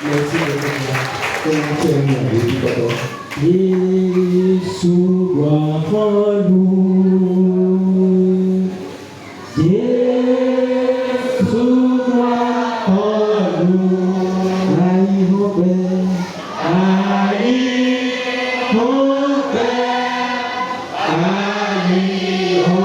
Merci beaucoup. Jésus doit en nous. Jésus doit en nous. Aïe, mon père. Aïe, mon père. Aïe, mon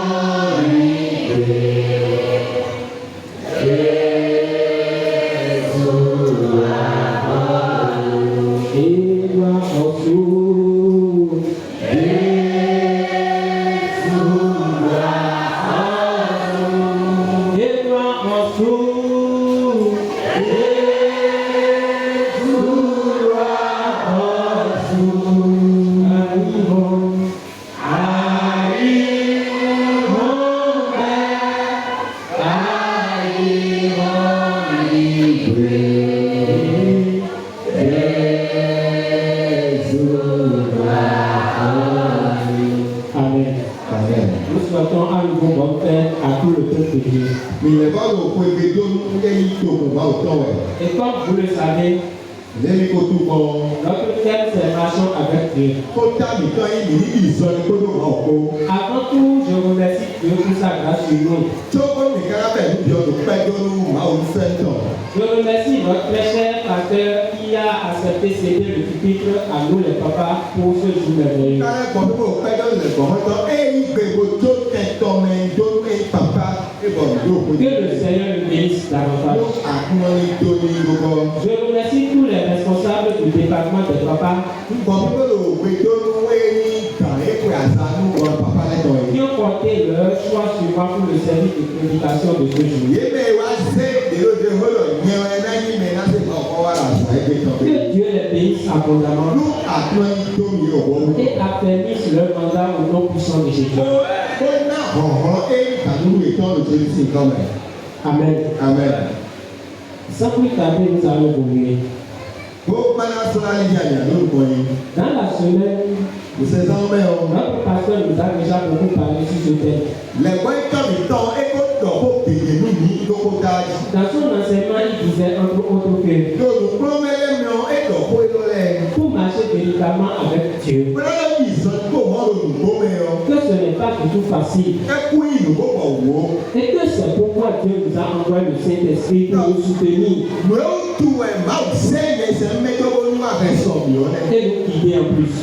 Et comme vous le savez, notre thème c'est marchons avec Dieu. Avant tout, je remercie Dieu pour sa grâce sur nous. Je remercie notre très cher pasteur qui a accepté céder le pupitre à nous les papas pour ce jour merveilleux. Que le Seigneur nous bénisse davantage. Je remercie tous les responsables du département des papas qui ont porté leur choix sur moi pour le service de prédication de ce jour. Que Dieu les bénisse abondamment et affermisse leur mandat au nom puissant de Jésus. Amen. Amen. Sans plus tarder, nous allons mourir. Dans la semaine, notre pasteur nous a déjà beaucoup parlé sur ce thème. Dans son enseignement, il disait entre autres que pour marcher véritablement avec Dieu, que ce n'est pas du tout facile. Et que c'est pourquoi Dieu nous a envoyé le Saint-Esprit pour nous soutenir et nous guider en plus.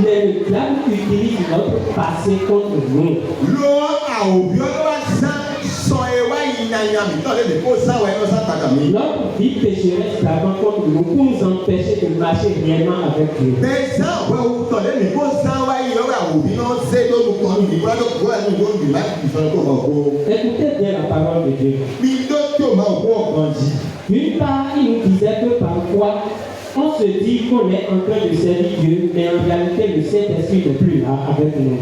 Mais le diable utilise notre passé contre nous. Notre vie pécheresse d'avant contre nous pour nous empêcher de marcher réellement avec Dieu. Écoutez bien la parole de Dieu. D'une part, il nous disait que parfois, on se dit qu'on est en train de servir Dieu, mais en réalité, le Saint-Esprit n'est plus là avec nous.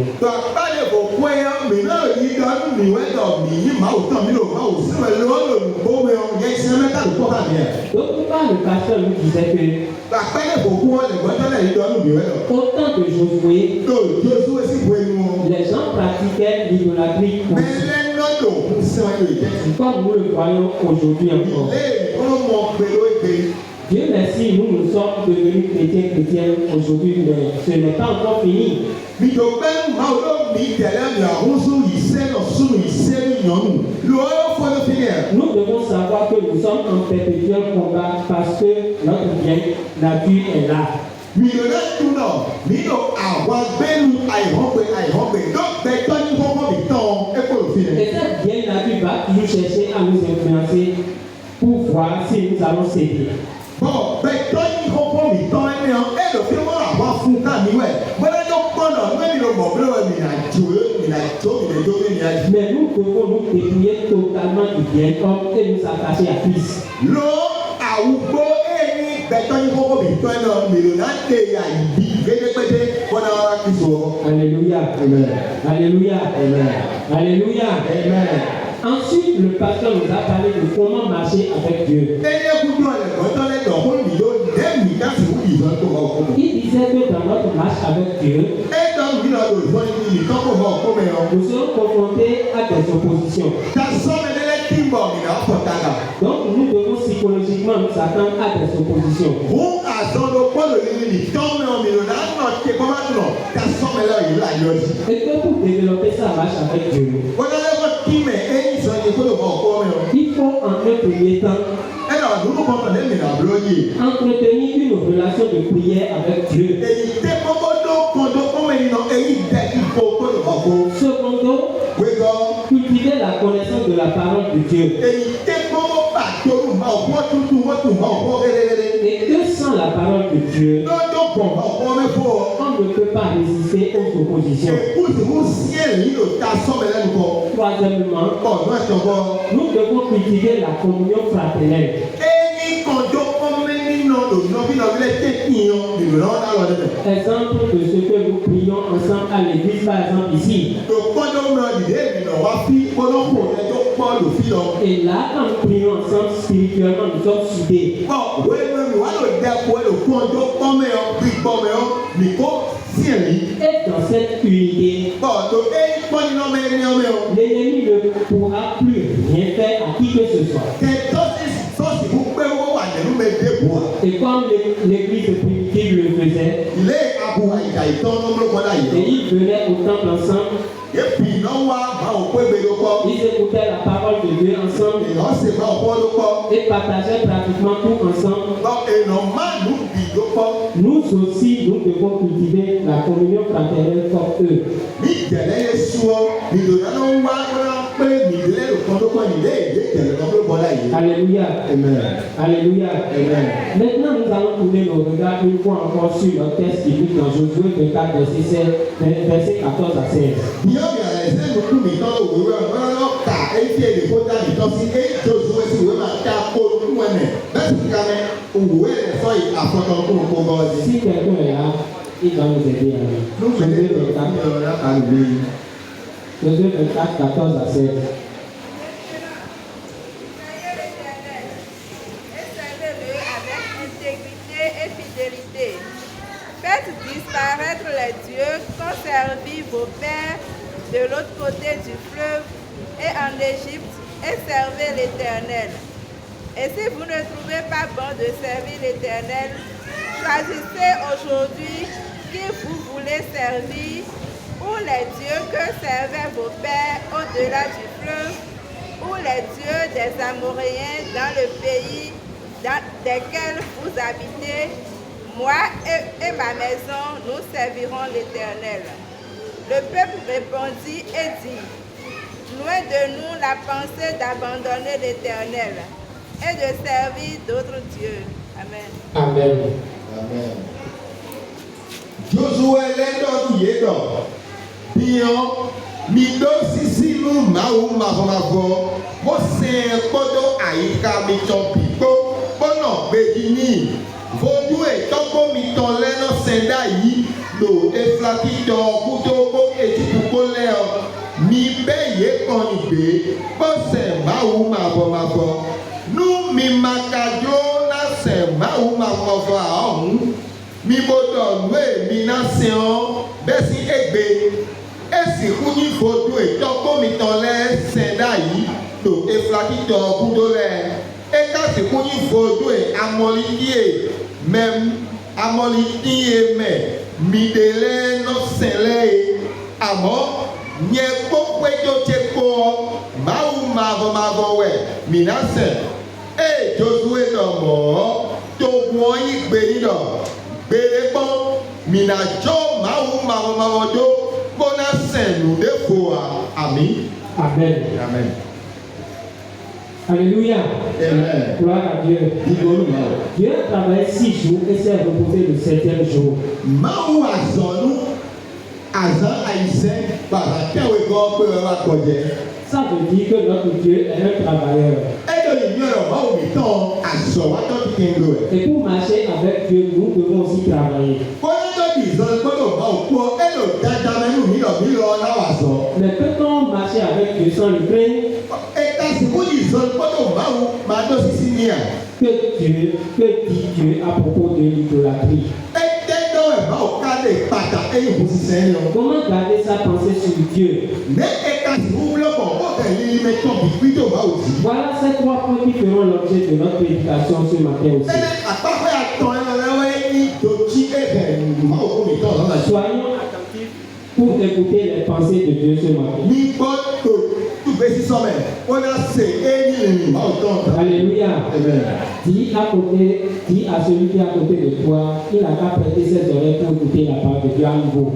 D'autre part, le pasteur nous disait que autant que Josué, les gens pratiquaient l'idolâtrie comme nous le voyons aujourd'hui encore. Dieu merci, nous sommes devenus chrétiens aujourd'hui, mais ce n'est pas encore fini. Nous devons savoir que nous sommes en perpétuel combat parce que notre vieille nature est là. Et cette vieille nature va toujours chercher à nous influencer pour voir si nous allons céder. Mais nous devons nous dépouiller totalement du bien comme et nous attacher à Christ. Alléluia. Amen. Alléluia. Amen. Alléluia. Amen. Ensuite, le pasteur nous a parlé de comment marcher avec Dieu. Il disait que dans notre marche avec Dieu, nous serons confrontés à des oppositions. Donc nous devons psychologiquement Satan a des oppositions. Vous attendez quoi le limite? Quand on est là, on est pas maintenant. T'as sommet là, il a eu. Et que pour développer sa marche avec Dieu, il faut en un premier temps entretenir une relation de prière avec Dieu. Secondo, cultiver la connaissance de la parole de Dieu. Et que sans la parole de Dieu, on ne peut pas résister aux oppositions. Troisièmement, nous devons cultiver la communion fraternelle. Exemple de ce que nous prions ensemble à l'église, par exemple ici. Et là, quand nous prions ensemble spirituellement, nous sommes soudés. Et dans cette unité, l'ennemi ne pourra plus rien faire à qui que ce soit. Et comme l'église primitive le faisait, et ils venaient au temple ensemble, ils écoutaient la parole de Dieu ensemble et partageaient pratiquement tout ensemble. Nous aussi, nous devons cultiver la communion fraternelle comme eux. Alléluia. Amen. Alléluia. Amen. Maintenant, nous allons tourner nos regards une fois encore sur le texte biblique dans Josué 24, verset 14 à 16. Si quelqu'un est là, il va nous aider à lui. Josué 24, 14 à 16. Faites disparaître les dieux qu'ont servi vos pères de l'autre côté du fleuve et en Égypte et servez l'Éternel. Et si vous ne trouvez pas bon de servir l'Éternel, choisissez aujourd'hui qui vous voulez servir, ou les dieux que servaient vos pères au-delà du fleuve, ou les dieux des Amoréens dans le pays dans lesquels vous habitez. Moi et ma maison, nous servirons l'Éternel. Le peuple répondit et dit, loin de nous la pensée d'abandonner l'Éternel et de servir d'autres dieux. Amen. Amen. Amen. Josué l'endon yedo. Bion mi do sisi lu mau mahomavo. Mo se kodo aika mi chopiko. Bono bedini. Vodue toko mi toleno senda yi. Lo eflaki do kutoko etupuko leo. Mi beye konigbe. Bose mau mahomavo. Nu mi makajo na se mau mahomavo aon. Mi bodo lue mi na seon besi egbe. Esi kuni vodue toko mi tole senda yi. Lo eflaki do kutole. Eka si kuni vodue amolitie. Même amolitie me. Mi dele no sele. Amo. Nye kokwe do cheko. Mau mavo we. Mi na se. Josué no mo. To wonyi gbe ni do. Berebo mina jo mau do bona senu defo ami. Amen. Amen. Alléluia. Amen. Gloire à Dieu. Dieu a travaillé 6 jours et s'est reposé le 7e jour. Mau azonu azan aisen para tewe go pe wa koje. Ça veut dire que notre Dieu est un travailleur. Et pour marcher avec Dieu, nous devons aussi travailler. Mais peut-on marcher avec Dieu sans le craindre? Que dit Dieu à propos de l'idolâtrie? ẹ̀ bá ò ká lè pàtà ẹ̀yìn kò sì sẹ́yìn lọ. Comment garder sa pensée sur Dieu? Ní ẹ̀ka tí wọ́n wúlò pọ̀ ó tẹ̀lé ilé tán bí fídíò bá ò sí. Voilà ces 3 points qui feront l'objet de notre prédication ce matin aussi. Ẹni àpapọ̀ àtọ̀ ẹ̀rọ ní dòtí ẹ̀bẹ̀ ìmọ̀ òkú mi tọ̀ lọ́la. Soyons attentifs pour écouter les pensées de Dieu ce matin. Ní gbọ́ tó gbé sí sọ́mẹ̀ ó náà ṣe éyìn lè ìmọ̀ òtọ̀. Alléluia. Dis à celui qui est à côté de toi, il n'a qu'à prêter ses oreilles pour écouter la parole de Dieu à nouveau.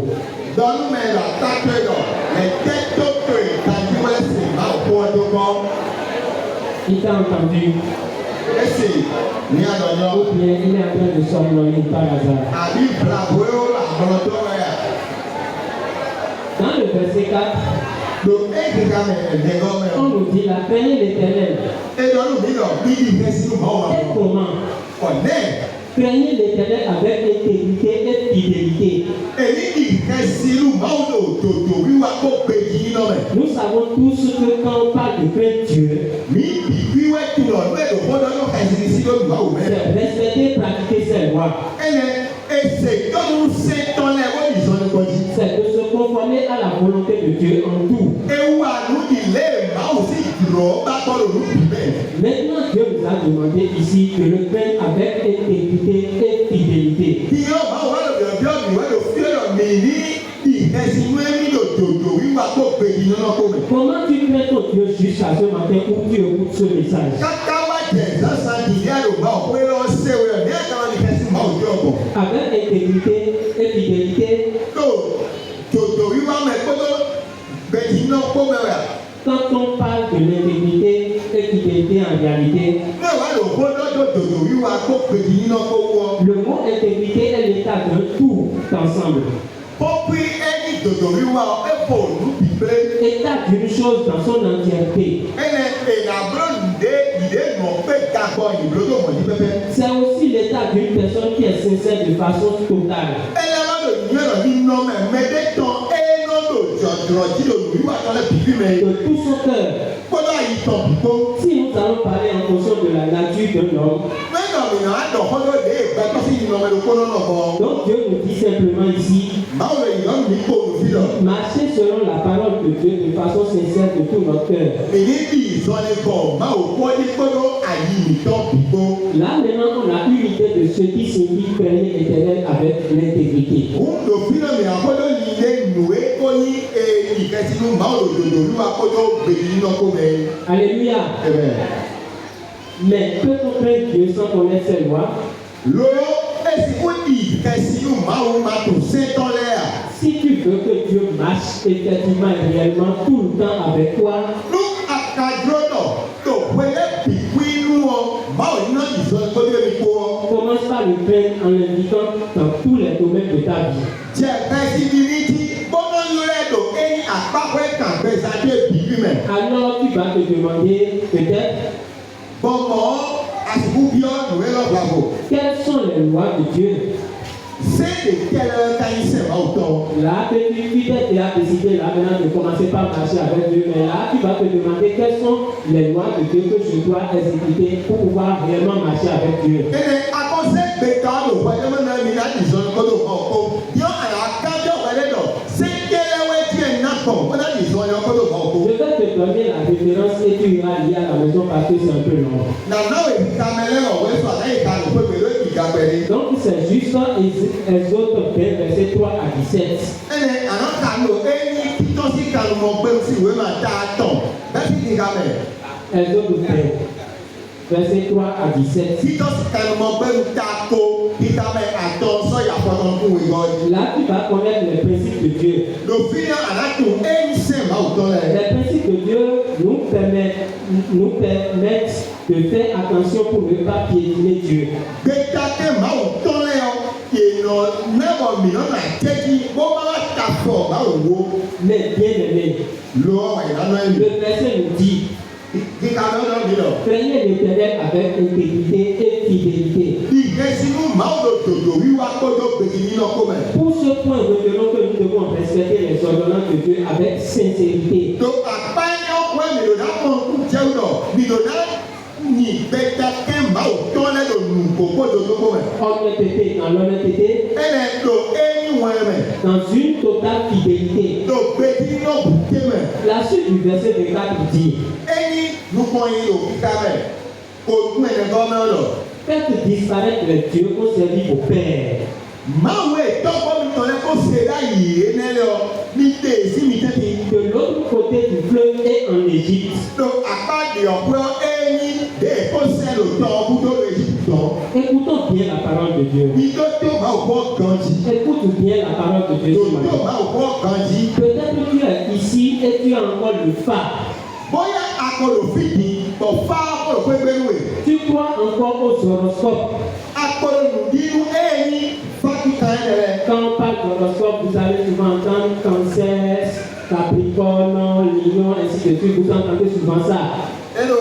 Dọ́nù mẹ́rin àtàkùn ẹ̀dọ̀ ẹ̀jẹ̀ tó tó ìtàjú ẹ̀sìn ìmọ̀ òkú ọdún kan. Il t'a entendu. Ẹ̀sìn ní àdọ̀yọ́. Ou bien il est en train de somnoler par hasard. Àbí ìbùràbò ó làbọ̀rọ̀ tó rẹ̀. Dans le verset 4, Lo éjìká mẹ́rin gọ́mẹ̀. on nous dit la craignez l'Éternel. Ẹ̀dọ́nù mi lọ bí ìfẹ́ sínú mọ́ wọn. Et comment? Ọ̀nẹ́ Craignez l'Éternel avec intégrité et fidélité. èyí ìfẹ́ sínú mọ́ wọn òdòdó wíwá kó péjì iná mẹ́. Nous savons tous que quand on parle de craindre Dieu, Mi ìwíwẹ́ kìlọ̀ lẹ́dọ̀ fọ́dọ̀ ló ẹ̀sìn sí lórí ìwà òmẹ́. c'est respecter, pratiquer ses lois. Ẹnẹ ẹsẹ̀ ìjọ́nu ṣe tán lẹ́wọ́ ìsọ̀nìkọ̀jì. C'est de se conformer à la volonté de Dieu en tout. Ewu àánú ilé ìmáwò sí ìdúró bá tọ́lù ló bì bẹ́ẹ̀. Maintenant, Dieu nous a demandé ici de le craindre avec intégrité et fidélité. Kí yóò máa wá lọ́dọ̀ bí ọ̀gbìn wá lọ fi ọ̀rọ̀ mi ní ìhẹ́sìnú ẹ̀mí lòdòdò wíwá kó péjì iná kó mẹ́. Comment tu crains ton Dieu jusqu'à ce matin où tu écoutes ce message? Kaka wá jẹ̀ sásán ìdí àlùbá ọ̀pẹ́ lọ ṣèwé ẹ̀ ní àtàwọn ìhẹ́sìn máa òjò ọ̀bọ̀. Avec intégrité et fidélité, Tó dòdò wíwá mẹ́ kótó péjì iná kó mẹ́wàá. quand on parle de l'intégrité et fidélité en réalité, Mẹ́wàá lò kó lọ́dọ̀ dòdò wíwá kó péjì iná kó wọ́. le mot intégrité est l'état d'un tout ensemble. Ó pín ẹni dòdò wíwá ẹ̀fọ́ òlù bìbẹ́. État d'une chose dans son entièreté. Ẹnẹ ìlàbúrò ìdè nù pé dàgbọ́ ìlú tó mọ̀ ní pẹ́pẹ́. C'est aussi l'état d'une personne qui est sincère de façon totale. Ẹnẹ wọn lò ní ẹ̀rọ ní nọ́mẹ̀ mẹ́tẹ́ tán ẹ̀ẹ́nà lò jọ̀jọ̀ jí lò wíwá tán lẹ́ bìbí mẹ́. De tout son cœur. Kódà yìí tàn bìbó. Si nous allons parler en fonction de la nature d'un homme, Mẹ́nà mìíràn á dọ̀ kọ́dọ̀ lé ìgbà tó sì yìí nọ́mẹ̀ ló kó lọ́nà bọ̀. donc Dieu nous dit simplement ici, Báwo lè yọ̀ mí kó òfin lọ? marchez selon la parole de Dieu de façon sincère de tout notre cœur. Èyí bí ìsọ̀nìkọ̀ máa ò kọ́ ní kódó àyè ìtàn bìbó. Là maintenant, on a une idée de ce qui signifie craindre l'Éternel avec l'intégrité. Òun lò fílọ̀ mi àkọ́dọ̀ yìí lé nùwé kó ní ìkẹsìnú máa ò lòdòdò wíwá kódó gbèdì nínú kó mẹ́. Alléluia. Ẹ̀bẹ̀. Mais peut-on craindre Dieu sans connaître ses lois? Lo esi ko ìkẹsìnú máa ò máa tò sétọ́ lẹ́yà. Si tu veux que Dieu marche effectivement et réellement tout le temps avec toi, Lú àkàdúró tó pélé pìpì inú wọn máa ò ní ìsọ̀nì kó dé ipò wọn. commence par le craindre en l'indiquant dans tous les domaines de ta vie. Jẹ́ fẹ́sibílítì gbọ́dọ̀ yọrẹ́ lò ẹni àpapọ̀ ẹ̀ka gbèsàdé bìbí mẹ́. Alors tu vas te demander peut-être Bọ̀mọ̀ àsìkò bí ọ̀dùn rẹ̀ lọ́gbàgbọ́. quelles sont les lois de Dieu. Ṣé èkéle káyín sẹ̀wá òtọ́? Là, peut-être tu as décidé là maintenant de commencer par marcher avec Dieu, mais là tu vas te demander quelles sont les lois de Dieu que je dois exécuter pour pouvoir réellement marcher avec Dieu. Ẹnẹ akọ́sẹ́ gbẹ̀ka lò wájú mọ́ náà mi láti ìsọ̀nì kó lò kọ́ kó. Yọ àyà kájọ́ wẹ̀lẹ́ lọ. Ṣé kẹ́lẹ́wẹ́ tiẹ̀ ná pọ̀ wọ́n láti ìsọ̀nì kó lò kọ́ kó. Je vais te donner la référence et tu iras lire à la maison parce que c'est un peu long. Nàná èyíká mẹ́lẹ́ ọ̀wẹ́ sọ àlẹ́yìn ká lò pé pẹ̀lú ìgbà pẹ̀lú. Donc c'est juste Exode 20, verset 3 à 17. Ẹnẹ àná kà lò ẹni títọ́sí kàlùmọ̀ pé sí ìwé máa dá a tọ̀. Bẹ́ẹ̀ sì ti ká mẹ́. Exode 20, verset 3 à 17. Títọ́sí kàlùmọ̀ pé ń ta ko kíkà mẹ́ àtọ̀ sọ́yà fọ́nà fún ìwọ. Là tu vas connaître les principes de Dieu. Lòfin náà àlátò ẹni sẹ̀ máa ò tọ́ lẹ̀. Les principes de Dieu nous permettent de faire attention pour ne pas piétiner Dieu. Gbẹdàkẹ́ máa ò tọ́ lẹ̀ ọ́. Èèyàn mẹ́wàá mìíràn náà jẹ́kí bó máa ta fọ̀ máa ò wo. Mais bien aimé, Lo ọ̀rọ̀ ìlànà ẹ̀mí. le verset nous dit, Kíkà lọ́dọ̀ mi lọ. craignez l'Éternel avec intégrité et fidélité. Ìgbésínú máa ò lòdòdò wíwá kódó gbèdì nínú ọkọ mẹ́. Pour ce point, retenons que nous devons respecter les ordonnances de Dieu avec sincérité. To àpáyé ọkọ ẹ̀ mìíràn náà mọ̀ ń jẹun lọ. Mìíràn náà ní gbẹdàkẹ́ máa ò tọ́ lẹ́ lò nù kókó dòdòkó mẹ́. Honnêteté, dans l'honnêteté, ẹnẹ lò éyìn wọ̀nyẹn mẹ́. dans une totale fidélité. lò gbèdí náà bùké mẹ́. La suite du verset 24 dit, éyìn nùkọ́ yìí lò kíkà mẹ́. kò tún ẹ̀yẹ gọ́mẹ́ lọ. faites disparaître les dieux qu'on servit au Père. Mawe tọ́kọ́ mi tọ́lẹ̀ kó ṣe láyìí ẹnẹ́lẹ́ ọ mi dé sí mi tẹ́tí. De l'autre côté du fleuve et en Égypte. lo àpáàdé ọ̀pẹ́ ẹ̀yìn dé kó sẹ́lò tọ́ ọkùnrin lè yí tọ́. Écoutons bien la parole de Dieu. ìjọ tó máa wọ́ ganjí. Écoute bien la parole de Dieu. ce tó matin. máa wọ́ ganjí. Peut-être tu es ici et tu as encore le phare. bóyá akọlò fìdí tọ̀ fá akọlò pé gbẹ́rù ẹ̀. Tu crois encore aux horoscopes. akọlò nùdínú ẹ̀yìn fákìtà ẹ̀ rẹ̀. Quand on parle d'horoscope, vous allez souvent entendre Cancer, Capricorne, Lion, ainsi de suite. Vous entendez souvent ça. hello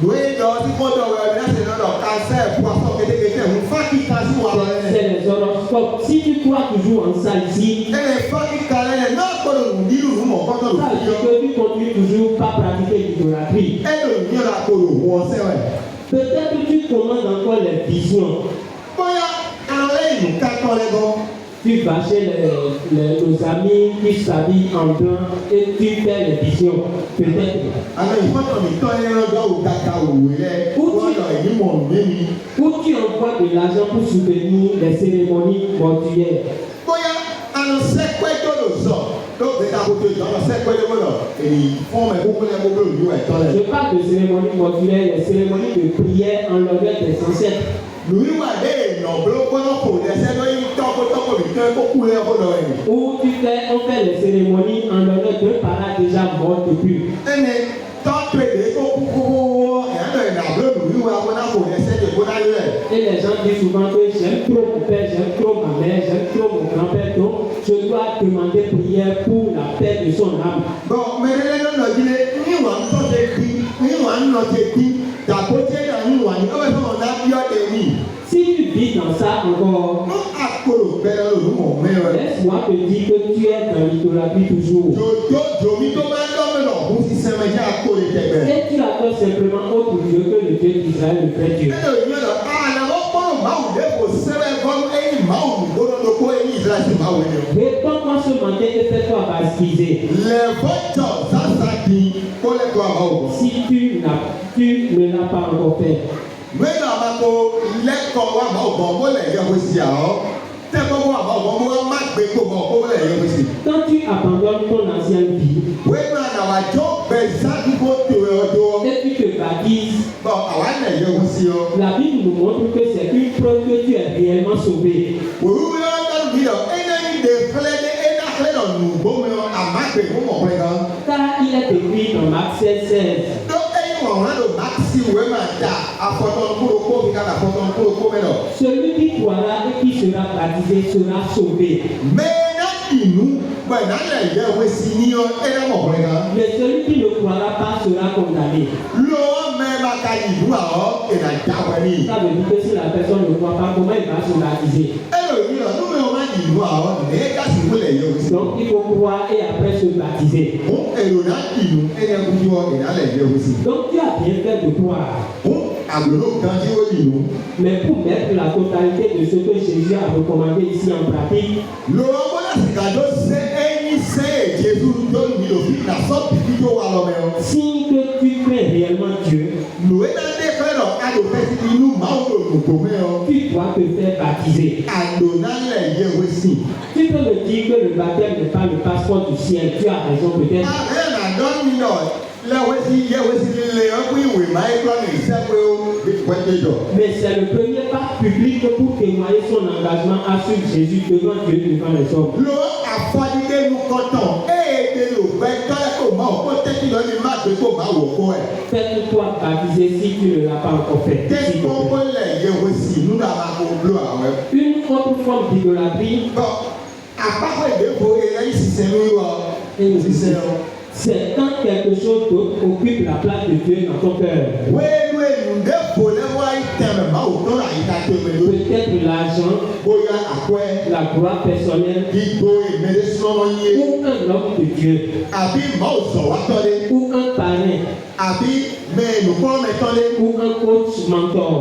lóye lọ sí kọ́ńtọ̀ rẹ̀ láti lọ́dọ̀ kásẹ̀ poisson kétékété ń fákìtà sí wà lọ́rẹ́. C'est les horoscopes. Si tu crois toujours en ça ici, ẹ̀rẹ̀ fákìtà rẹ̀ náà akọlò nùdínú nù mọ̀ kọ́ńtọ̀ ça lò veut fi yọ. dire que tu continues toujours pas pratiquer l'idolâtrie. ẹ̀rọ ìyẹn akọlò wọ̀ sẹ́wẹ̀. Peut-être tu commandes encore les visions. bóyá àwọn èèyàn kátó lẹ́gbọ́n. Tu vas chez nos amis qui s'habillent en blanc et tu fais les visions. Peut-être. àwọn ìfọ́tọ̀ mi tọ́ ẹ lọ́jọ́ òkàkà òwe rẹ̀ wọ́n lọ èyí mọ̀ mẹ́mi. Où tu envoies de l'argent pour soutenir les cérémonies mortuaires. bóyá àwọn sẹ́pẹ́jọ́ ló sọ ló gbé dàgbòtò ìjọ lọ sẹ́pẹ́jọ́ ló lọ èyí fún ẹ̀ gbogbo ẹ̀ gbogbo ìlú ẹ̀ tọ́lẹ̀. Je parle de cérémonies mortuaires, les cérémonies de prière en l'honneur des ancêtres. lùmí wà dé èèyàn gbólógbóló kò lẹ́sẹ̀ lóyún tọ́kọ́tọ́kọ́ mi tẹ́ kó kú lẹ́kọ́ lọ ẹ̀. Où on fait les cérémonies en l'honneur d'un parent déjà mort depuis. ẹni tọ́tù èdè tó kú kó ẹ̀yàtọ̀ ìdàgbò lùmí wà wọn náà kò lẹ́sẹ̀ tó kó dáyé rẹ̀. Et les gens disent souvent que j'aime trop mon père, j'aime trop ma mère, j'aime trop mon grand-père, donc je dois demander prière pour la paix de son âme. bɔn mɛrɛlɛ ló lọ jílé níwà ń tọ́ ṣe bí níwà ń lọ ṣe bí dàgbò tẹ́ yà níwà ní ọ̀bẹ sọ̀rọ̀ náà bí ọ̀dẹ mi. Si tu vis dans ça encore, ní àkóró bẹ́ẹ̀ ló mọ̀ mẹ́rẹ̀. laisse-moi te dire que tu es dans l'idolâtrie toujours. jòjò jòmí tó bá dọ́mẹ́ lọ kó fi sẹ́mẹ̀ jẹ́ àkóró tẹ̀gbẹ́. Et tu adores simplement autre Dieu que le Dieu d'Israël, le vrai Dieu. ẹ̀rọ ìyẹn lọ àlàó kpọ́rọ̀ máa wù dé kò sẹ́mẹ̀ fọ́n ẹ̀yìn máa wù gbọ́dọ̀ tó kó ẹ̀yìn ìsirà sí máa wù ní o. Réponds-moi ce matin et fais-toi baptiser. lẹ́fọ̀tọ̀ sásà di kó lẹ́tọ̀ àwọn òbọ̀. Si tu ne l'as pas encore fait. mẹ́ta máa kó lẹ́kọ̀ọ́ wa máa bọ̀ bó lẹ̀ yẹ kó si àọ́ tẹ́kọ̀ wa máa bọ̀ bó má gbé kó bọ̀ bó lẹ̀ yẹ kó si. Quand tu abandonnes ton ancienne vie wẹ́n náà nàwà jọ bẹ̀ sádùúgbò tó yẹ ọjọ́. et tu te baptises, bọ̀ àwa lẹ̀ yẹ kó si ọ. la Bible nous montre que c'est une preuve que tu es réellement sauvé. òwúrọ̀ yọ̀ọ́ bí yọ ẹ̀yẹ́ yìí dé fẹ́lẹ́ dé ẹ̀dá fẹ́lẹ́ lọ nù gbọ́mọ yọ àmà gbé kó mọ̀ pẹ́ gan. Car il est écrit dans Marc 16:16. tó ẹ̀yìn wọ̀n lọ máàkì wẹ́ máa dà afọ́tọ̀nkúròkó mi ká afọ́tọ̀nkúròkó mi lọ. Celui qui croira et qui sera baptisé sera sauvé. mẹ́ẹ̀ẹ́dá ìlú gbẹ̀dá lẹ̀ yẹ wẹ́ sí ní ọ ẹ̀dá mọ̀ pẹ́ gan. Mais celui qui ne croira pas sera condamné. lọ́wọ́ mẹ́ẹ̀ẹ́dá ka ìlú àwọ̀ ìdá jáwé ní. Ça veut dire que si la personne ne croit pas, comment il va se baptiser? ẹ̀rọ yìí lọ nínú ọmọ ìlú àwọ̀ ẹ̀ẹ́dá sì wọlé yẹ wẹ́ sí. Donc il faut croire et après se baptiser. fún èrò náà ìlú ẹ̀yẹ kújú ọ ìdálẹ̀ yẹ wẹ́ sí. Donc tu as bien fait de croire. fún àgbèrò kan tí ó ìlú. Mais pour mettre la totalité de ce que Jésus a recommandé ici en pratique, lọ́wọ́ bọ́lá sìgádó ṣe ẹ̀yìn ṣe èjì tó ń nílò bí nàṣọ́ bìbí tó wà lọ́mọ ẹ̀. si que tu crains réellement Dieu, lòwe náà dé fẹ́ lọ àlòfẹ́ sí inú máa ń lò lòpọ̀ mẹ́ ọ. tu dois te faire baptiser. àlò náà lẹ̀ yẹ wẹ́ sí. Tu peux me dire que le baptême n'est pas le passeport du ciel. Tu as raison peut-être. àbẹ́ nàdọ́ nínú lẹ́wẹ́ sí yẹ wẹ́ sí lé ọkùn ìwé máa ń gbọ́ ní ìṣẹ́pẹ́ ó bí pẹ́ẹ́tẹ́ jọ. Mais c'est le premier pas public pour témoigner son engagement à suivre Jésus devant Dieu, devant les hommes. lo àfọdídé nu kọ́tàn éèdè lò gbẹ tọ́lẹ̀ kò máa wọ̀ kó tẹ́tí lọ ní má gbé kó máa wọ̀ kó ẹ̀. Fais-toi baptiser si tu ne l'as pas encore fait. tẹ́ S'il te plaît. kókó lẹ̀ yẹ wẹ́ sí inú náà máa kó bló àwẹ̀. Une autre forme d'idolâtrie, bọ́n àpapọ̀ ìdẹ́kọ̀ ẹ̀yìn sísẹ́ lórí wa sísẹ́ ọ. c'est quand quelque chose d'autre occupe la place de Dieu dans ton cœur. wéèlú èlù ndé fò lẹ́wọ́ ìtẹ̀mẹ̀ máa wò tó ra ìta tó mi lórí. Peut-être l'argent, bóyá àpẹ la gloire personnelle, gbígbó ìmẹ̀lẹ́ sọ́nà yé ou un homme de Dieu, àbí màá sọ̀ wá tọ́lé ou un parrain, àbí mẹ́ẹ̀lù kọ́ mẹ́tọ́lé ou un coach mentor.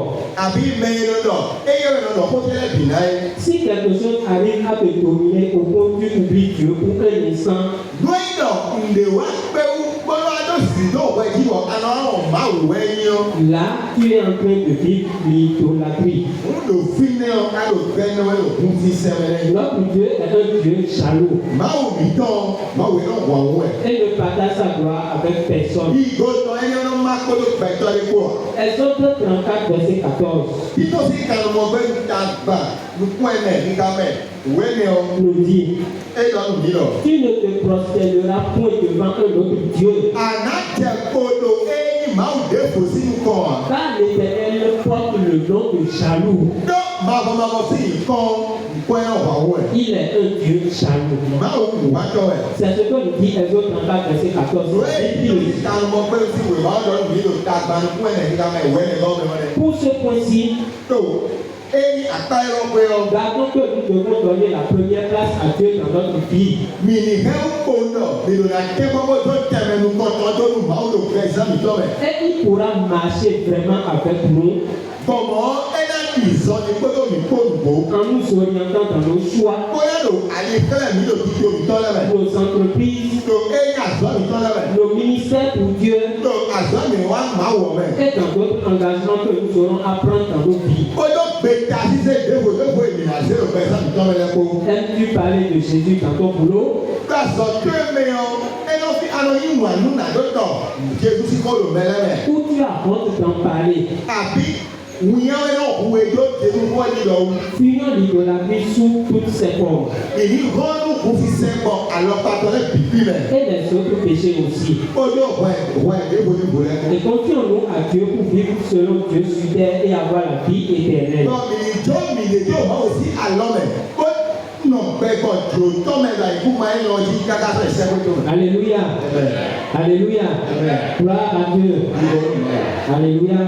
àbí mẹ́ẹ̀lù lọ́dọ̀ eyé rẹ̀ lọ́dọ̀ kó tẹ́lẹ̀ bì náà yẹ. Si quelque chose arrive à te dominer au point où tu oublies Dieu pour un instant, lóyìn náà ǹdè wá pẹ́wú gbọ́dọ̀ adósì náà wẹ̀ jí wọ àná àwọn máa wù wẹ́ yín ọ́. là, tu es en train de vivre l'idolâtrie. ń lò fi náà ká lò fẹ́ náà wẹ́ lò kún fi sẹ́wẹ́lẹ́. Notre Dieu est un Dieu jaloux máa wù mí tán máa wù náà wà wọ́ ẹ̀. et ne partage sa gloire avec personne. ìgò tán ẹni ọ̀nà máa kọ́dọ̀ pẹ̀tọ́ lé kó. Exode 34, verset 14 títọ́sí kàlùmọ̀ bẹ́ẹ̀ ta gbà lùkún ẹ̀mẹ̀ nígbà mẹ́ ìwé ni ọ nous dit, ẹ̀ lọ́nù mí lọ. tu ne te prosterneras point devant un autre Dieu, àná jẹ kodo ẹ̀yìn máa wù dé kò sínú kan. car l'Éternel porte le nom de jaloux. dọ́ máa bọ̀ sí nǹkan nǹkan ẹ̀ wà wọ́ ẹ̀. Il est un Dieu jaloux. máa wù wá tọ́ ẹ̀. C'est ce que nous dit Exode 34, verset 14. Il dit, kàlùmọ̀ bẹ́ẹ̀ sí wèé máa lọ́nù mí lọ ta gbà lùkún ẹ̀mẹ̀ nígbà mẹ́ ìwé ni lọ́mọ ẹ̀. pour ce point-ci, tó ẹ̀yìn àtàyọ̀ pé ọ. gardons que nous devons donner la première place à Dieu dans notre vie. mìíní hẹ́ ń kó náà mìíràn náà ké gbogbo tó tẹ̀mẹ̀ nù kọ́tọ́ tó nù máa lò fẹ́ sẹ́mi tọ́ mẹ́. Et il pourra marcher vraiment avec nous bọ̀mọ̀ ẹ̀dá ìsọ̀ni gbọ́dọ̀ mi kó nùgbò. en nous orientant dans nos choix, bóyá lò àyè fẹ́lẹ̀ mi lò kíkó mi tọ́ lẹ́mẹ̀. nos entreprises, lò ẹ̀yìn àzọ́ mi tọ́ lẹ́mẹ̀. nos ministères pour Dieu lò àzọ́ mi wá máa wọ̀ mẹ́. et dans d'autres engagements que nous aurons à prendre dans nos vies. bóyá gbẹ̀ta ṣiṣẹ́ ìdẹ́gbò ènìyàn àti èrò fẹ́ sẹ́mi tọ́ lẹ́mẹ̀ kó. Aimes-tu parler de Jésus dans ton boulot? gbàsọ̀ tó mẹ́yàn ẹ̀yọ́ fi àná yín wà nù nàdọ́tọ̀ jésù sí kọ́ lò mẹ́lẹ́mẹ̀. Ou tu as honte d'en parler? àbí wùyẹn náà wù ẹjọ́ jésù wọ́n yìí lọ wù. Fuyons l'idolâtrie sous toutes ses formes èyí rọ́ọ̀nù kò fi sẹ́gbọ̀n àlọ́pàtọ́ lẹ́ bìbí mẹ́. et les autres péchés aussi. ojú ọ̀pọ̀ ẹ̀ wọ́n ẹ̀ débò níbo rẹ̀. Et confions-nous à Dieu pour vivre selon Dieu sur terre et avoir la vie éternelle. non ìjọ mi lè jẹ́ òun aussi àlọ́ mẹ́. ó nà gbẹ́gbọ̀ jò tọ́mẹ̀ la ìkú máa ń lọ jí káká fẹ́ sẹ́gbẹ́ tó mẹ́. Alléluia. Alléluia. Gloire à Dieu. Alléluia.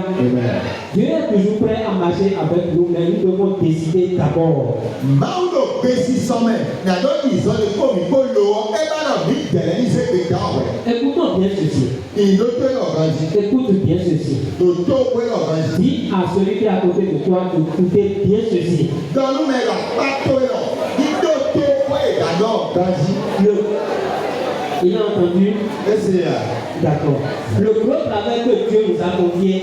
Dieu est toujours prêt à marcher avec nous, mais nous devons décider d'abord. máa ń lò gbé sí sọ́mẹ̀ nàdó ìsọ̀lẹ̀ kó mi kó lo ẹ bá nà mí tẹ̀lẹ́ ní sẹ́gbẹ̀ ká ọ̀rẹ́. Écoutons bien ceci. ìlú tó yọ̀ kan jí. Écoute bien ceci. tòótọ́ pé ọ̀kan jí. Dis à celui qui est à côté de toi d'écouter bien ceci. dọ́nù mẹ́ta pátó yọ̀ dídó tó pé ìdájọ́ ọ̀kan jí. Il a entendu? ẹsẹ̀ yà. D'accord. Le gros travail que Dieu nous a confié,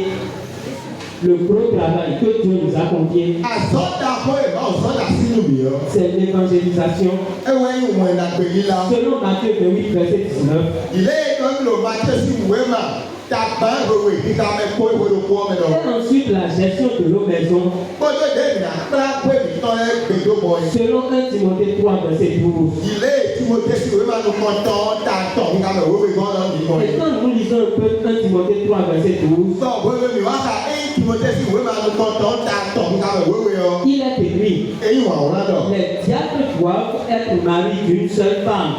le gros travail que Dieu nous a confié, àsọdà fún ìbá ọ̀sọ́dà sínú mi yọ. c'est l'évangélisation. ẹwẹ́ ìwọ̀n ìdàgbé yìí la. Selon Matthieu 28, verset 19, ilé ìdánwò máa tẹ̀sí ìwé mà dàgbà ìwé ìdíkà mẹ́kọ́ ìwé lóko ọmọ náà. et ensuite la gestion de nos maisons, Bọ́jọ́ dẹ́gbẹ̀rẹ̀ àgbà pé mi tán ẹ gbèdó bọ̀ yìí. selon 1 Timothée 3, verset 12. Ilé tí mo tẹ̀sí ìwé máa ń kọ́ tán tá a tọ̀ nígbà mẹ́ wíwé gan náà nìkan Et yìí. quand nous lisons un peu 1 Timothée 3, verset 12, Sọ wíwé mi wá ká ẹ̀yìn tí mo tẹ̀sí ìwé máa ń kọ́ tán tá a tọ̀ nígbà mẹ́ wíwé yọ. il est écrit, Eyín wà wọ́n ládọ̀. les diacres doivent être mariés d'une seule femme.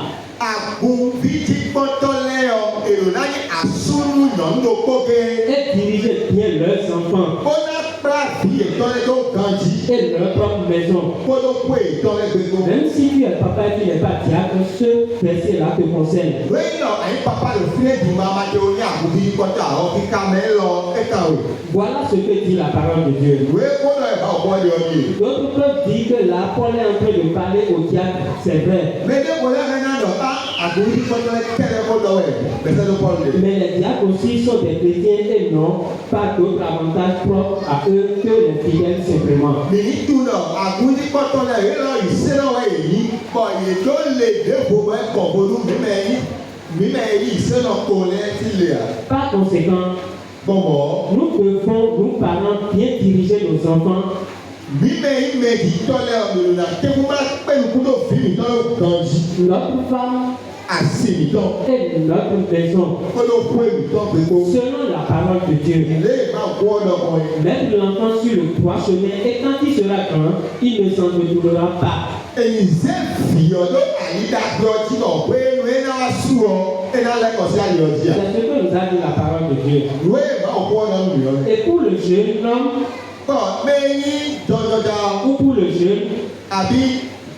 Àgùn bíjí pọ́tọ́ lẹ́yọ èrò láyé àsúnú yọ̀ǹdó kóge. Et diriger bien leurs enfants Ó ná pàbí ìtọ́lẹ́ tó gan jí. et leur propre maison. Kó ló pé ìtọ́lẹ́ gbogbo. Même si tu es papa et tu n'es pas diacre, ce verset-là te concerne. Lẹ́yìn náà, àyín pápá lè fi èdè máa máa jẹ oní àgùn bíjí pọ́tọ́ àwọn kíkà mẹ́lọ ẹ̀ka o. Voilà ce que dit la parole de Dieu. Ìwé kódà ẹ̀bá ọ̀pọ̀ ẹ̀dẹ̀ ọ̀dẹ̀. D'autres peuvent dire que là, Paul est en train de parler au diacre, c'est vrai. Médé kò lẹ́nu náà lọ bá àgùn bíjí pọ́tọ́ kẹ́lẹ́ kó lọ ẹ̀ bẹ́sẹ̀ ló pọ̀ lè. Mais les diacres aussi sont des chrétiens et n'ont pas d'autres avantages propres à eux que les fidèles simplement. Mìí tu náà àgùn bíjí pọ́tọ́ náà èyí lọ ìṣẹ́lọ́wọ́ èyí bọ̀ èyí tó lè dé gbogbo ẹ̀kọ́ bolú mímẹ́ yìí ìṣẹ́lọ́ kò lẹ́ẹ̀tì lè à. Par conséquent, Bọ̀bọ̀. nous devons, nous parents, bien diriger nos enfants Mímẹ́ ìmẹ̀jì tọ́lẹ̀ ọ̀dọ̀dọ̀ náà tẹ́kù bá pẹ̀lú kúndò fíìmù tọ́lẹ̀ kan jí. notre femme Àṣì ìtọ́. et notre maison Kúndò fún èmi tọ́ gbogbo. selon la parole de Dieu. Ilé ìgbà kú ọ̀dọ̀ kan yìí. Mettre l'enfant sur le droit chemin et quand il sera grand, il ne s'en retournera pas. Èyí ṣe fìyọ̀dọ̀ àyídájọ́ ọtí náà pé inú ẹ̀ náà sú ọ ẹ̀ náà lẹ́kọ̀ọ́ sí àyè ọtí à. C'est ce que nous a dit la parole de Dieu. Ìwé ìgbà kú ọ̀dọ̀ mi yọ. Et pour le jeune homme Bọ̀ mẹ́yìn jọjọjọ ou pour le jeune, àbí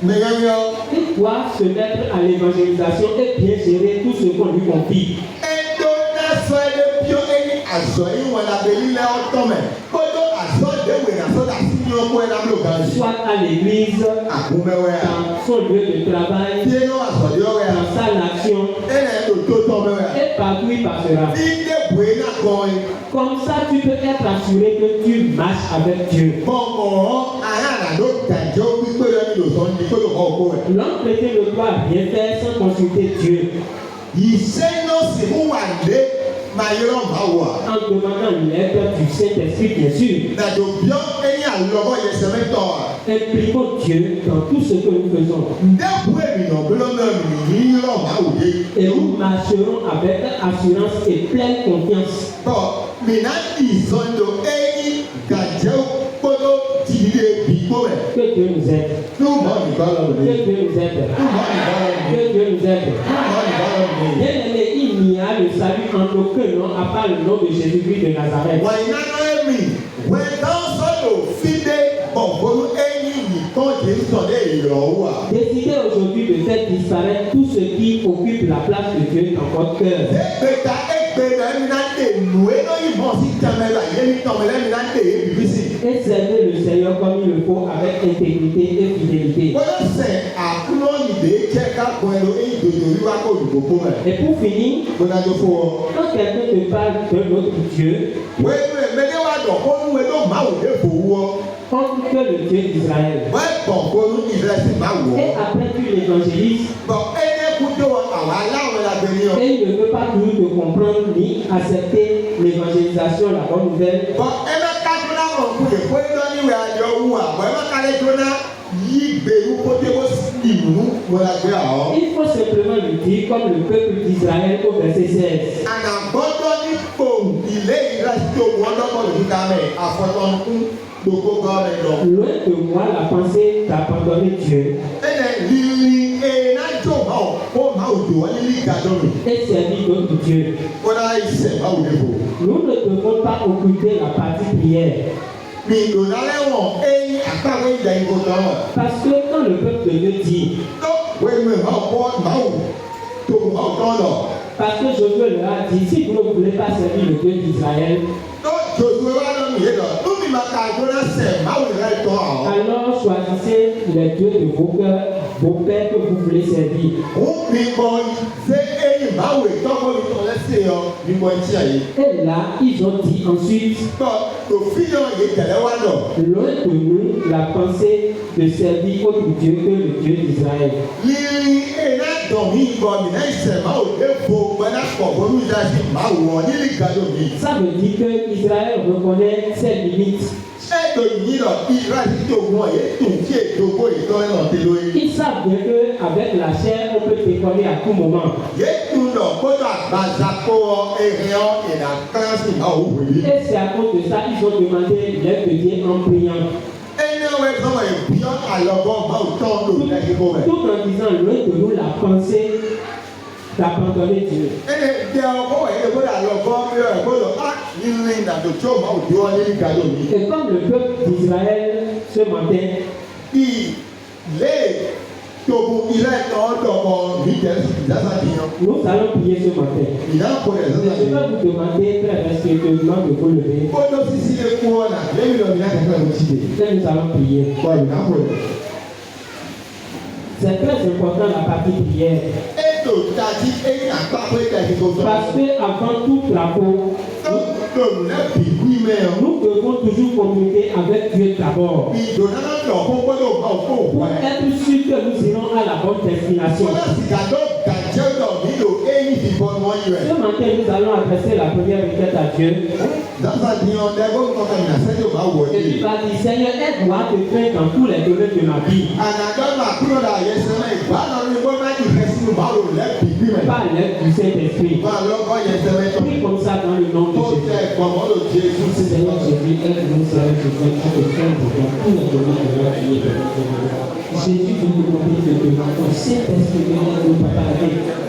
mẹ́rẹ́rẹ́. Il doit se mettre à l'évangélisation et bien gérer tout ce qu'on lui confie. Ẹjọ́ náà sọ ẹ́ lé bíọ́ ẹni àṣọ ìwọ̀n làbẹ̀lí lẹ́ ọ́tọ́ mẹ́. Kójó àṣọ ìdéwé àṣọdà sí ní ọkọ ẹ̀ lábẹ́ òkà jù. Soit à l'église, Àkúnmẹ́wẹ́ à. dans son lieu de travail, Bí ẹyọ àṣọdí ọ̀rẹ́ à. dans sa action, Ẹnẹ̀ òtó tọ́ mẹ́wẹ́ à. et partout il passera. Bí débùé náà kọ́ ẹ. Comme ça, tu peux être assuré que tu marches avec Dieu. Bọ̀mọ̀ àyàràdó gàjọ́ wípé ẹni lò sọ ní kó ló kọ́ ọkọ rẹ̀. L'homme chrétien ne doit rien faire sans consulter Dieu. Ìṣe náà sì mú wà lé máa yọrọ máa wà. En demandant l'aide du Saint-Esprit, bien sûr. Nàdó bíọ́ ẹni àlọ́bọ̀ yẹ sẹ́mẹ́tọ̀ à. Impliquons Dieu dans tout ce que nous faisons. Ndẹ́kun ènìyàn bílọ́mọ̀ ènìyàn yín yọrọ máa wò yé. Et nous marcherons avec assurance et pleine confiance. Bọ̀ mìíràn ìsọ̀ndọ̀ ẹni gàjẹ́ kpọ́dọ̀ tìlẹ̀ bìgbó rẹ̀. Que Dieu nous aide. Tó mọ̀ nìkan lọ Que rẹ̀. Dieu nous aide. Tó mọ̀ nìkan lọ Que rẹ̀. Dieu nous aide. Tó mọ̀ nìkan lọ rẹ̀. Bien-aimé, il n'y a le salut en aucun nom à part le nom de Jésus-Christ de Nazareth. Wọ́n iná náà mi wẹ́n sọ́dọ̀ fídé ọ̀gbọ́n ẹ̀yìn nìkan kì í sọ̀dọ̀ èèyàn wà. Décidez aujourd'hui de faire disparaître tout ce qui occupe la place de Dieu dans votre cœur. Ẹgbẹ̀ta ẹgbẹ̀rún ẹ̀mí náà dé nù ẹ́ lóyún mọ̀ sí kẹmẹ́rà yẹ́nì tọ̀mẹ́lẹ́ mi náà dé èbí sí. Et servez le Seigneur comme il le faut avec intégrité et fidélité. Bọ́lá sẹ̀ àkúnná ìdè jẹ́ ká gbọ́n ẹ̀rọ èyí dòdò wíwá kó olùkó kó rẹ̀. Et pour finir, Bọ́lá tó fún ọ. quand quelqu'un te parle de notre Dieu, Wẹ́ẹ́rẹ́ mẹ́lẹ́wàdàn kó nú ẹ̀dọ́ máa wò dé fòwú ọ. comme que le Dieu d'Israël. Wẹ́ẹ́ bọ̀ kó nú ìrẹsì máa wọ̀ Et ọ́. après tu l'évangélises, Bọ̀ ẹ̀ẹ́dẹ́kùn tó wọ àwọn aláwọ̀ làbẹ̀ ni ọ. et il ne veut pas toujours te comprendre ni accepter l'évangélisation, la bonne nouvelle, Bọ̀ ẹ bá kájú náà mọ̀ kú lè kó iná níwẹ̀ àjọ wù à. Bọ̀ ẹ bá kálẹ̀ tó ná yí gbèrú kó dé kó ìmú wọn la gbé àwọ̀. il faut simplement lui dire comme le peuple d'Israël au verset 16. Ànàgbọ́dọ̀ ní pòun ilé ìrẹsì tó wọ́n lọ́kọ̀ lòdì kámẹ́ àfọ̀tọ̀nkún gbogbo gọ́ọ̀mẹ̀ lọ. Loin de moi la pensée d'abandonner Dieu Ẹnẹ lílí ẹ̀ẹ́dájọ́ máa ò kó máa ò dùn wọ́n ní lígàdọ́ mi. et servir d'autres dieux. Kó náà ìṣẹ̀ máa ò lè bò. Nous ne devons pas occulter la partie prière. Mi ìdòdálẹ́wọ̀n ẹ̀yìn àtàwọn ìjà ìgbòtò wọn. Parce que quand le peuple de Dieu dit, Tó wẹ́wẹ́ máa kọ́ máa ò tó máa ò tán lọ. parce que Josué leur a dit, si vous ne voulez pas servir le Dieu d'Israël, Tó Josué wá lọ́nu yé lọ. Tó mi máa ka ìjọba sẹ̀ máa ò rẹ̀ tán àwọn. alors choisissez les dieux de vos cœurs, vos pères que vous voulez servir. Ó mi mọ ṣé ẹ̀yìn máa wò ìtọ́kọ̀ mi tán lẹ́sẹ̀ yọ ní mọ etí àyè. Et là, ils ont dit ensuite, Tó òfin yọ yé tẹ̀lé wá lọ. loin de nous la pensée de servir autre Dieu que le Dieu d'Israël. Lílí ẹ̀ẹ́dọ̀ mi bọ̀ mí náà ìṣẹ̀ máa ò dé bo gbẹ́dá pọ̀ bọ́lú ìdájí máa wọ̀ ọ́ ní lígàdọ́ mi. Ça veut dire que Israël reconnaît ses limites. Ẹ̀dọ̀ yìí lọ ìrẹsì tó wọ̀n yé tún kí èdògbò ìtọ́ ẹ̀ lọ dé lórí. Ils savent bien qu'avec la chair, on peut décoller à tout moment. Yé tún lọ kódà gbàzàkó ẹ̀rìn ìlà kíláàsì máa ò wèlé. Et c'est à cause de ça qu'ils ont demandé l'aide de Dieu en priant. Ẹni ọ̀wẹ́ sọ́mọ ìbíọ́ àlọ́bọ̀ máa ò tán lò lẹ́yìn bó rẹ̀. Tout en disant loin de nous la pensée d'abandonner Dieu. Ẹni bí ọkọ̀ wẹ̀ ẹ́ gbọ́dọ̀ àlọ́bọ̀ mìíràn ẹ̀ gbọ́dọ̀ á nínú ìdàdó tí ó máa ò dúró ní ìgbàdọ̀ mi. Et comme le peuple d'Israël ce matin, Ilé tóbu ilé ẹ̀tọ́ ọ̀dọ̀mọ̀ níjẹ̀sí ìdásàdìyàn. nous allons prier ce matin. Ìdáàbò rẹ̀ Je vais sọ́dọ̀ vous demander très respectueusement de vous lever Kódó sísí eku ọ̀nà lẹ́yìn lọ́mí láti fẹ́ lọ síde. et nous allons prier. Bọ́ọ̀lù ìdáàbò rẹ̀. C'est très important la partie prière. Ètò ìdájí ẹ̀yìn àpapọ̀ ìgbà ìdìbò Parce que avant tout travaux, lòlù lẹ́bi ìwú mẹ́rin. nous devons toujours communiquer avec Dieu d'abord. Ìdòdó náà lọ fún gbọ́dọ̀ máa ò fún òkú Pour ẹ̀. être sûr que nous irons à la bonne destination. Bọ́lá sìgá ló gàjẹ́ lọ nílò ẹ̀yìn ìbọn wọn yọ ẹ̀. Ce matin, nous allons adresser la première requête à Dieu. Dásàdìyàn lẹ́gbọ́n kọ́kọ́ ní àṣẹ́jọ́ bá wọ̀ Et ẹ́. tu vas dire, Seigneur, aide-moi à te craindre dans tous les domaines de ma vie. Ànàdọ́gba kúrò dà yẹ sẹ́lẹ̀ ìgbàlọ́ ní wọ́n máa ń dìbẹ́ sínú báwo lẹ́bi ìwú mẹ́. Par l'aide du Saint-Esprit. Máa lọ́kọ́ yẹ sẹ́lẹ̀ tó. Prie comme ça dans le nom de Ó Jésus. tẹ ẹ̀gbọ́n mọ́ lò Jésù sí Seigneur Jésus, aide-nous, Seigneur Jésus, à te craindre dans tous les domaines de la vie. Jésus, nous nous prie de te demander, Saint-Esprit, nous Papa,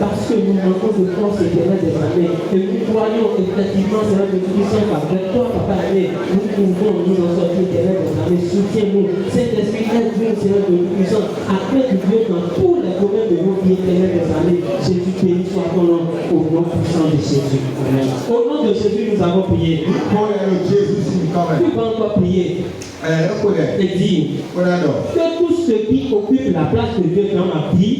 parce que nous manquons de force éternelle des années, et nous croyons effectivement, Seigneur, que nous sommes avec toi, Papa, nous pouvons nous en sortir éternel des années, soutiens-nous, Saint-Esprit, aide-nous, Seigneur, de nous puissant, afin que Dieu, dans tous les domaines de nos vies éternelles des années, Jésus béni soit ton nom, au nom puissant de Jésus. Amen. Au nom de Jésus, nous avons prié. Tu vas encore prier et dire que tous ceux qui occupent la place de Dieu dans ma vie,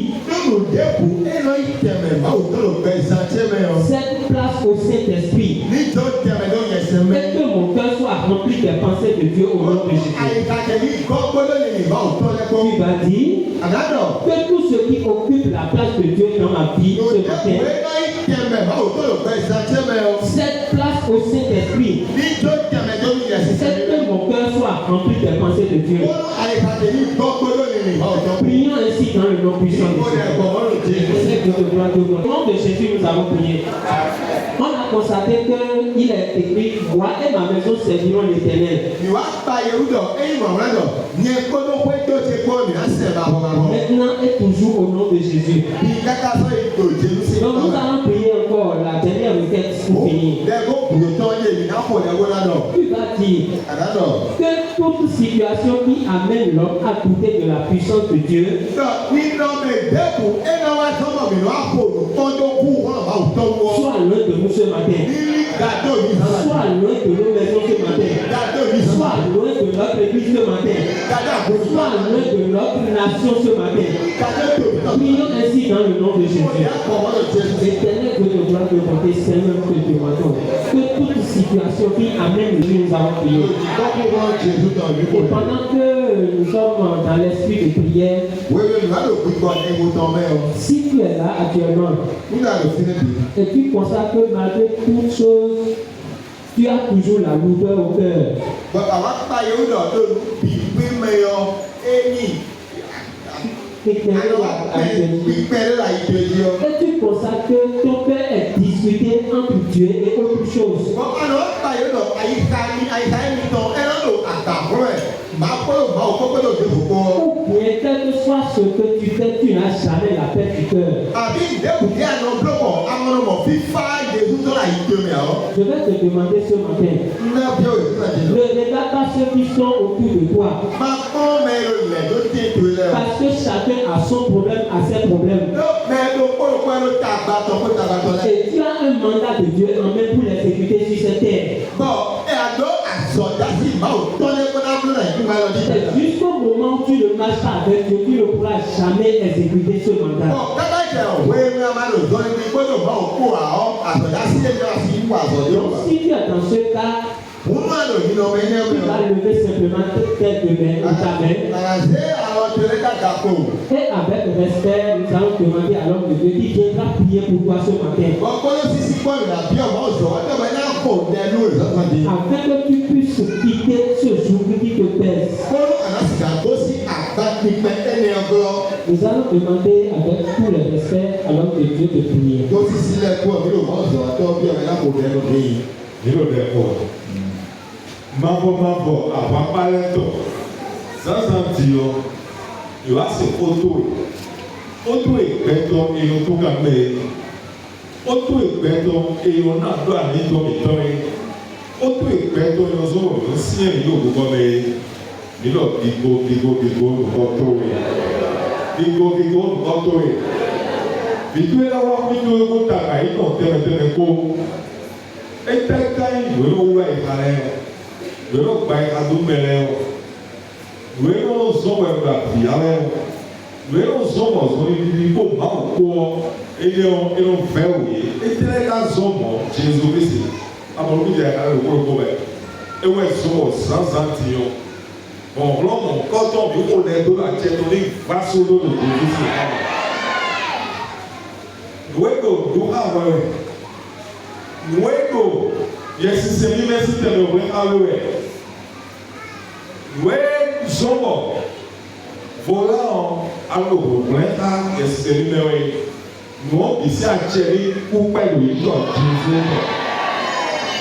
cette place au Saint-Esprit, et que mon cœur soit rempli des pensées de Dieu au nom de Jésus. Tu vas dire que tous ceux qui occupent la place de Dieu dans ma vie ce matin, cette place au Saint-Esprit, c'est que mon cœur soit rempli des pensées de Dieu. Prions ainsi dans le nom puissant de Jésus. Au nom de Jésus, nous avons prié. On a constaté qu'il est écrit, moi et ma maison serviront l'Éternel. Maintenant et toujours au nom de Jésus. Donc nous allons prier encore la dernière requête pour finir. Tu vas dire que toute situation qui amène l'homme à douter de la puissance de Dieu, soit loin de nous ce matin, soit loin de nos maisons ce matin, soit loin de notre église ce matin, soit loin de notre nation ce matin. Prions ainsi dans le nom de Jésus. Éternel Dieu de gloire, de bonté, Seigneur, que te demandons que toute situation qui amène le nous avons prié. Et pendant que nous sommes dans l'esprit de prière, si tu es là actuellement et tu constates que malgré toutes choses, tu as toujours la lourdeur au cœur. Et tu constates que ton cœur est disputé entre Dieu et autre chose. Ou bien quel que soit ce que tu fais, tu n'as jamais la paix du cœur. Je vais te demander ce matin, ne regarde pas ceux qui sont autour de toi. Parce que chacun a son problème, a ses problèmes. Et tu as un mandat de Dieu en main pour l'exécuter sur cette terre. Et jusqu'au moment où tu ne marches pas avec Dieu, tu ne pourras jamais exécuter ce mandat. Si tu es dans ce cas, tu vas lever simplement tête de main ou ta main. Et avec respect, nous allons demander à l'homme de Dieu qui viendra prier pour toi ce matin. Afin que tu puisses quitter ce jour qui te pèse. Nous allons demander avec tout le respect à l'homme de Dieu de prier. Mambo avapaleto zazantio yo ase oto ekpeto eyo to kame oto ekpeto eyo na do ani to mi to e oto ekpeto yo so yo sie mi yo go me mi lo bigo oto e bigo la wa mi to ko ta kai to teme ko etekai wo wa ikale wero gba adumele o wero zowo egba fiale o wero zowo zo ibi ko ma ko ele o fe o ye etele ka zomo Jesu Kristi amolu je ka lo ko be ewe zowo sanzantio bon lomo ko to bi ko le do la je to ni vaso lo do Kristi wego do ha wego yes semi merci de le voir alloué ouais zomo volant allo planta yes semi oui no ici a chéri ou pas lui to Jésus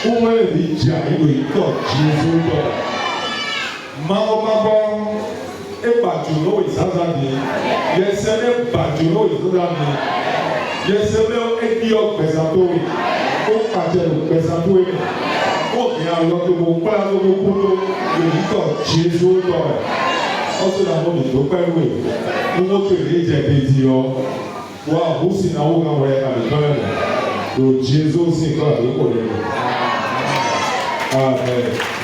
ou même dit jai lui to Jésus mabo e bajuno izazani yes semi bajuno izazani yes semi e dio pesato ó pàṣẹ ìpẹ̀sàtò ẹ̀mí ó ní àwọn tó mọ̀ pàlà tó mọ̀ kúrò èyí tọ̀ Jésù lọ rẹ̀ ọsọ na mo mi tó pẹ́rù ẹ̀ mo mọ̀ pé lè jẹ́ bèjì ọ wà ó sì náwó kan wọ̀nyẹ àmì tọ́lẹ̀ nù tó Jésù sì kọ́ àdókò lẹ́nu. Amen.